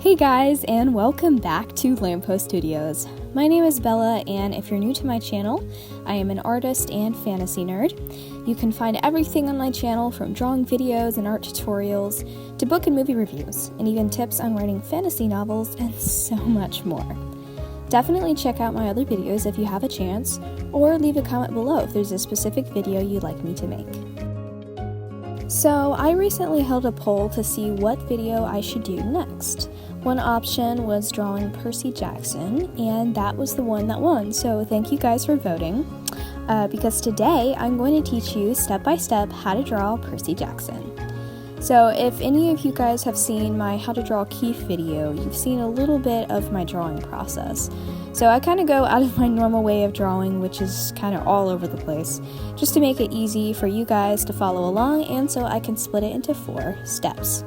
Hey guys, and welcome back to Lamppost Studios. My name is Bella, and if you're new to my channel, I am an artist and fantasy nerd. You can find everything on my channel from drawing videos and art tutorials to book and movie reviews, and even tips on writing fantasy novels and so much more. Definitely check out my other videos if you have a chance, or leave a comment below if there's a specific video you'd like me to make. So, I recently held a poll to see what video I should do next. One option was drawing Percy Jackson, and that was the one that won, so thank you guys for voting, because today I'm going to teach you step by step how to draw Percy Jackson. So if any of you guys have seen my How to Draw Keith video, you've seen a little bit of my drawing process. So I kind of go out of my normal way of drawing, which is kind of all over the place, just to make it easy for you guys to follow along, and so I can split it into 4 steps.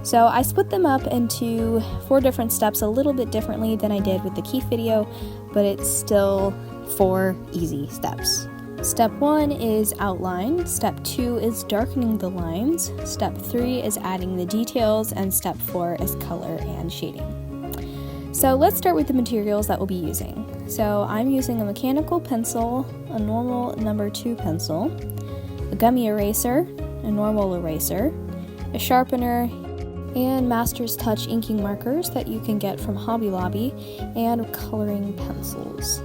So I split them up into 4 different steps, a little bit differently than I did with the Keith video, but it's still 4 easy steps. Step 1 is outline, step 2 is darkening the lines, step 3 is adding the details, and step 4 is color and shading. So let's start with the materials that we'll be using. So I'm using a mechanical pencil, a normal number 2 pencil, a gummy eraser, a normal eraser, a sharpener, and Master's Touch inking markers that you can get from Hobby Lobby, and coloring pencils.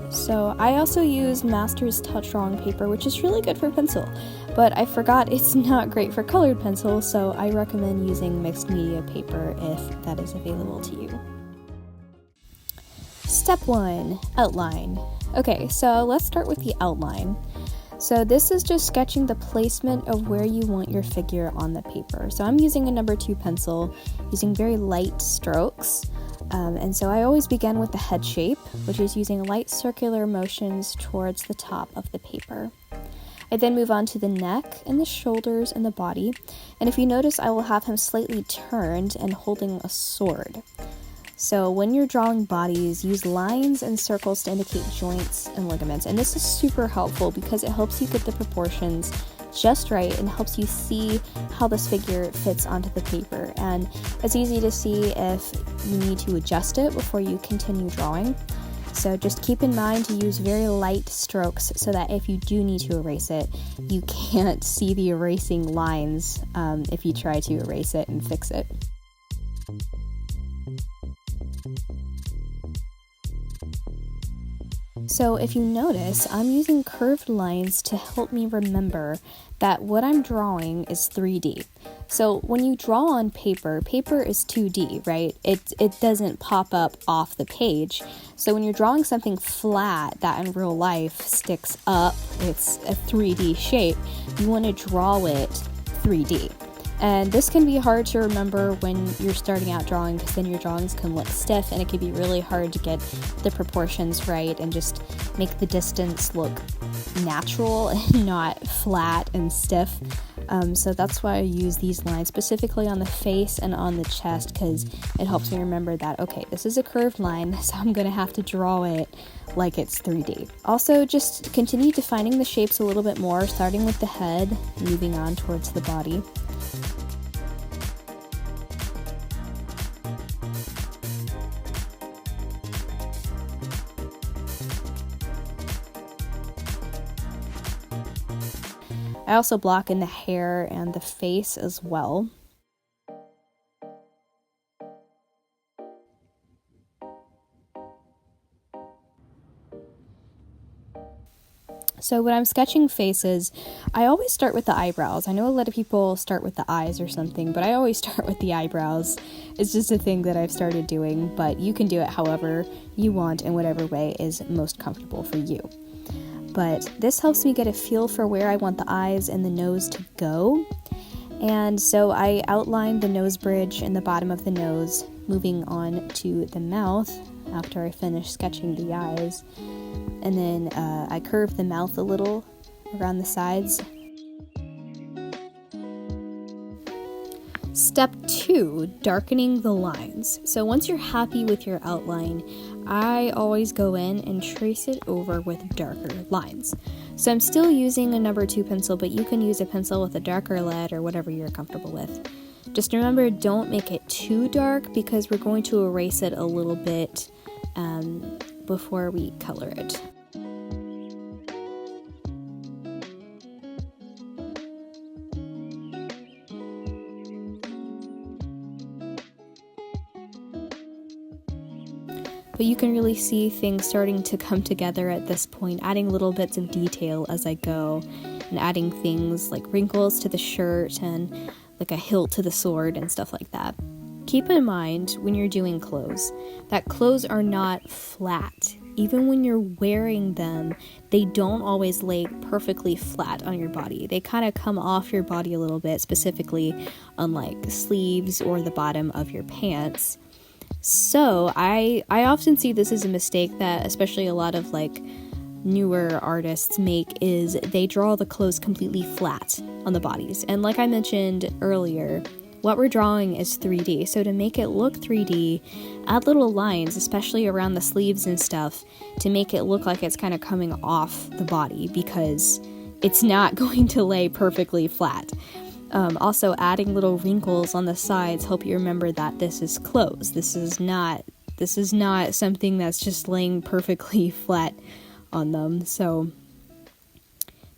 So I also used Master's Touch drawing paper, which is really good for pencil, but I forgot it's not great for colored pencil, so I recommend using mixed media paper if that is available to you. Step 1, outline. Okay, so let's start with the outline. So this is just sketching the placement of where you want your figure on the paper. So I'm using a number 2 pencil, using very light strokes. And so I always begin with the head shape, which is using light circular motions towards the top of the paper. I then move on to the neck and the shoulders and the body. And if you notice, I will have him slightly turned and holding a sword. So when you're drawing bodies, use lines and circles to indicate joints and ligaments. And this is super helpful because it helps you get the proportions just right and helps you see how this figure fits onto the paper. And it's easy to see if you need to adjust it before you continue drawing. So just keep in mind to use very light strokes so that if you do need to erase it, you can't see the erasing lines if you try to erase it and fix it. So if you notice, I'm using curved lines to help me remember that what I'm drawing is 3D. So when you draw on paper, paper is 2D, right? It doesn't pop up off the page. So when you're drawing something flat that in real life sticks up, it's a 3D shape, you want to draw it 3D. And this can be hard to remember when you're starting out drawing because then your drawings can look stiff and it can be really hard to get the proportions right and just make the distance look natural and not flat and stiff. So that's why I use these lines specifically on the face and on the chest because it helps me remember that, okay, this is a curved line, so I'm going to have to draw it like it's 3D. Also, just continue defining the shapes a little bit more, starting with the head, moving on towards the body. I also block in the hair and the face as well. So when I'm sketching faces, I always start with the eyebrows. I know a lot of people start with the eyes or something, but I always start with the eyebrows. It's just a thing that I've started doing, but you can do it however you want in whatever way is most comfortable for you. But this helps me get a feel for where I want the eyes and the nose to go. And so I outlined the nose bridge and the bottom of the nose, moving on to the mouth after I finish sketching the eyes. And then I curved the mouth a little around the sides. Step 2, darkening the lines. So once you're happy with your outline, I always go in and trace it over with darker lines. So I'm still using a number 2 pencil, but you can use a pencil with a darker lead or whatever you're comfortable with. Just remember, don't make it too dark because we're going to erase it a little bit before we color it. But you can really see things starting to come together at this point, adding little bits of detail as I go, and adding things like wrinkles to the shirt and like a hilt to the sword and stuff like that. Keep in mind when you're doing clothes that clothes are not flat. Even when you're wearing them, they don't always lay perfectly flat on your body. They kind of come off your body a little bit, specifically on like the sleeves or the bottom of your pants. So I often see this as a mistake that especially a lot of like newer artists make, is they draw the clothes completely flat on the bodies. And like I mentioned earlier, what we're drawing is 3D. So to make it look 3D, add little lines, especially around the sleeves and stuff, to make it look like it's kind of coming off the body, because it's not going to lay perfectly flat. Also, adding little wrinkles on the sides help you remember that this is clothes. This is not something that's just laying perfectly flat on them. So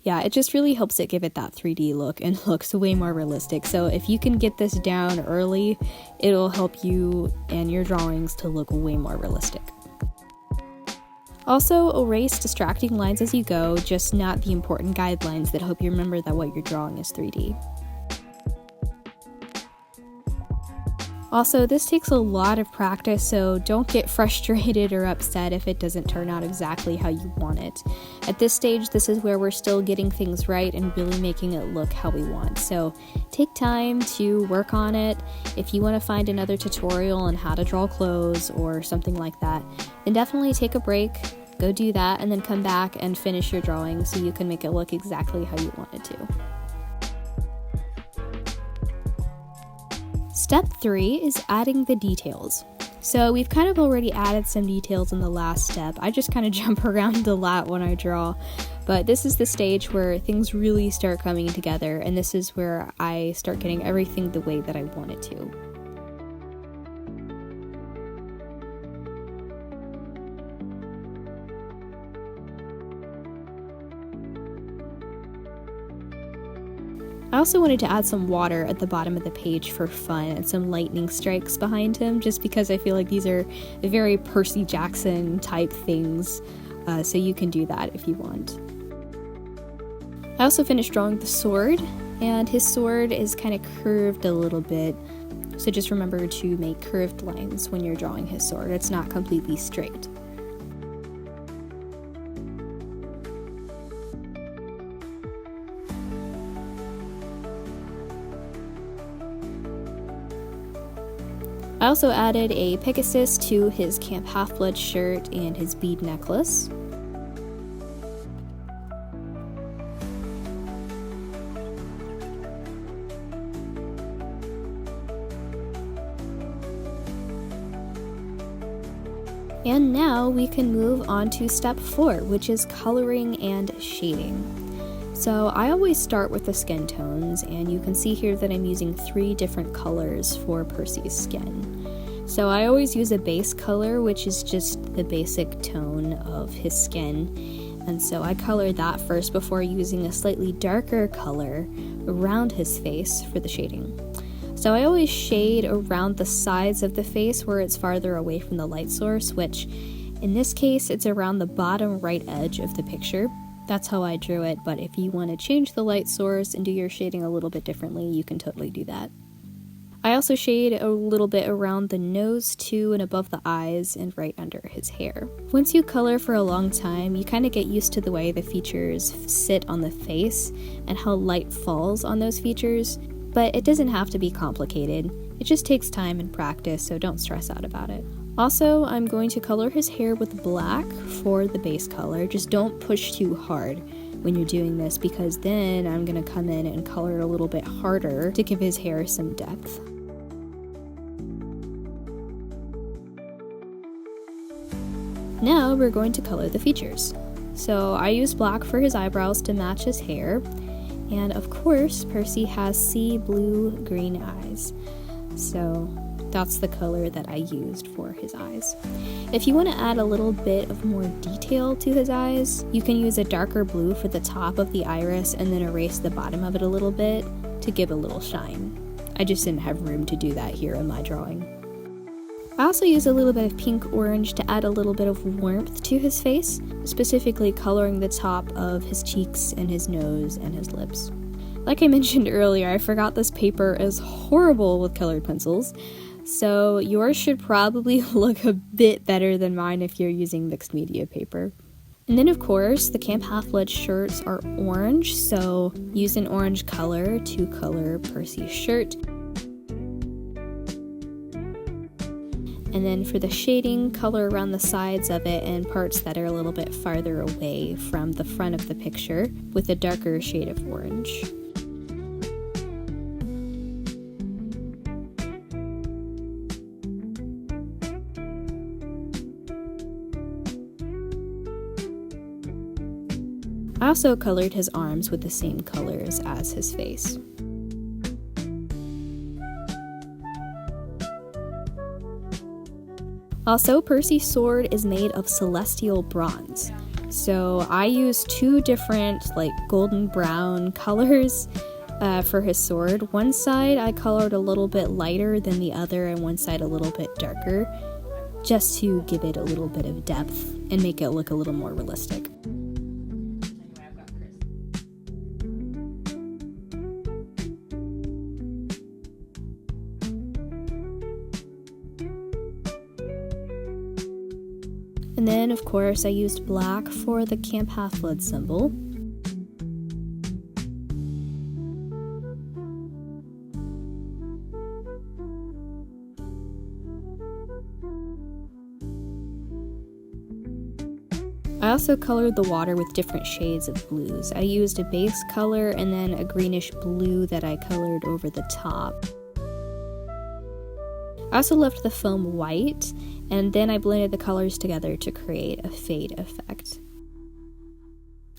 yeah, it just really helps it give it that 3D look and looks way more realistic. So if you can get this down early, it'll help you and your drawings to look way more realistic. Also, erase distracting lines as you go, just not the important guidelines that help you remember that what you're drawing is 3D. Also, this takes a lot of practice, so don't get frustrated or upset if it doesn't turn out exactly how you want it. At this stage, this is where we're still getting things right and really making it look how we want. So take time to work on it. If you want to find another tutorial on how to draw clothes or something like that, then definitely take a break, go do that, and then come back and finish your drawing so you can make it look exactly how you want it to. Step 3 is adding the details. So we've kind of already added some details in the last step. I just kind of jump around a lot when I draw, but this is the stage where things really start coming together, and this is where I start getting everything the way that I want it to. I also wanted to add some water at the bottom of the page for fun and some lightning strikes behind him, just because I feel like these are very Percy Jackson type things, so you can do that if you want. I also finished drawing the sword, and his sword is kind of curved a little bit, so just remember to make curved lines when you're drawing his sword. It's not completely straight. I also added a Pegasus to his Camp Half-Blood shirt and his bead necklace. And now we can move on to step 4, which is coloring and shading. So I always start with the skin tones, and you can see here that I'm using 3 different colors for Percy's skin. So I always use a base color, which is just the basic tone of his skin, and so I color that first before using a slightly darker color around his face for the shading. So I always shade around the sides of the face where it's farther away from the light source, which in this case it's around the bottom right edge of the picture. That's how I drew it, but if you want to change the light source and do your shading a little bit differently, you can totally do that. I also shade a little bit around the nose too, and above the eyes and right under his hair. Once you color for a long time, you kind of get used to the way the features sit on the face and how light falls on those features, but it doesn't have to be complicated. It just takes time and practice, so don't stress out about it. Also, I'm going to color his hair with black for the base color. Just don't push too hard when you're doing this, because then I'm going to come in and color a little bit harder to give his hair some depth. Now we're going to color the features. So I used black for his eyebrows to match his hair, And of course, Percy has sea blue-green eyes. So that's the color that I used for his eyes. If you want to add a little bit of more detail to his eyes, you can use a darker blue for the top of the iris and then erase the bottom of it a little bit to give a little shine. I just didn't have room to do that here in my drawing. I also used a little bit of pink orange to add a little bit of warmth to his face, specifically coloring the top of his cheeks and his nose and his lips. Like I mentioned earlier, I forgot this paper is horrible with colored pencils, so yours should probably look a bit better than mine if you're using mixed media paper. And then of course, the Camp Half-Blood shirts are orange, so use an orange color to color Percy's shirt. And then for the shading, color around the sides of it and parts that are a little bit farther away from the front of the picture with a darker shade of orange. I also colored his arms with the same colors as his face. Also, Percy's sword is made of celestial bronze. So I used two different golden brown colors for his sword. One side I colored a little bit lighter than the other and one side a little bit darker, just to give it a little bit of depth and make it look a little more realistic. And then, of course, I used black for the Camp Half-Blood symbol. I also colored the water with different shades of blues. I used a base color and then a greenish blue that I colored over the top. I also left the foam white, and then I blended the colors together to create a fade effect.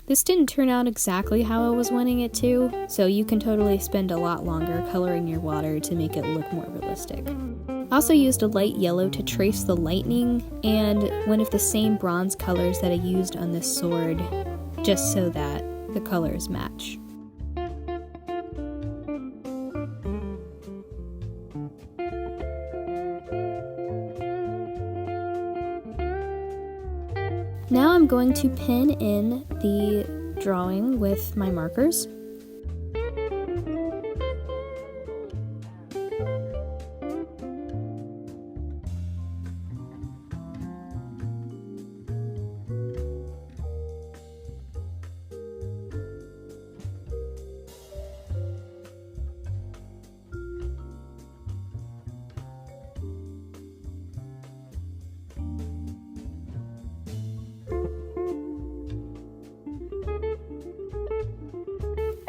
This didn't turn out exactly how I was wanting it to, so you can totally spend a lot longer coloring your water to make it look more realistic. I also used a light yellow to trace the lightning, and one of the same bronze colors that I used on this sword, just so that the colors match. Now I'm going to pen in the drawing with my markers.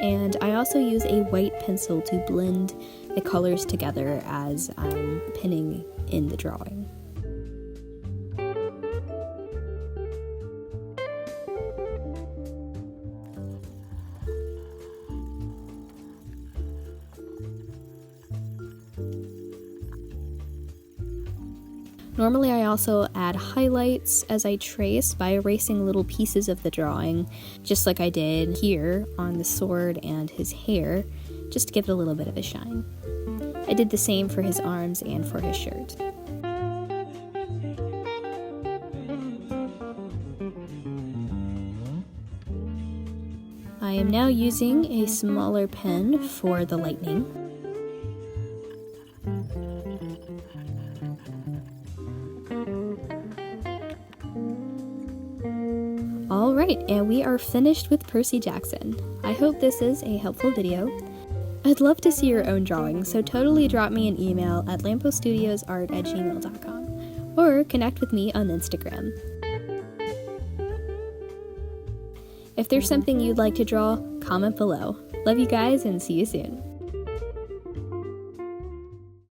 And I also use a white pencil to blend the colors together as I'm pinning in the drawing. Normally I also add highlights as I trace by erasing little pieces of the drawing, just like I did here on the sword and his hair, just to give it a little bit of a shine. I did the same for his arms and for his shirt. I am now using a smaller pen for the lightning. Alright, and we are finished with Percy Jackson. I hope this is a helpful video. I'd love to see your own drawings, so totally drop me an email at lampoststudiosart@gmail.com or connect with me on Instagram. If there's something you'd like to draw, comment below. Love you guys and see you soon.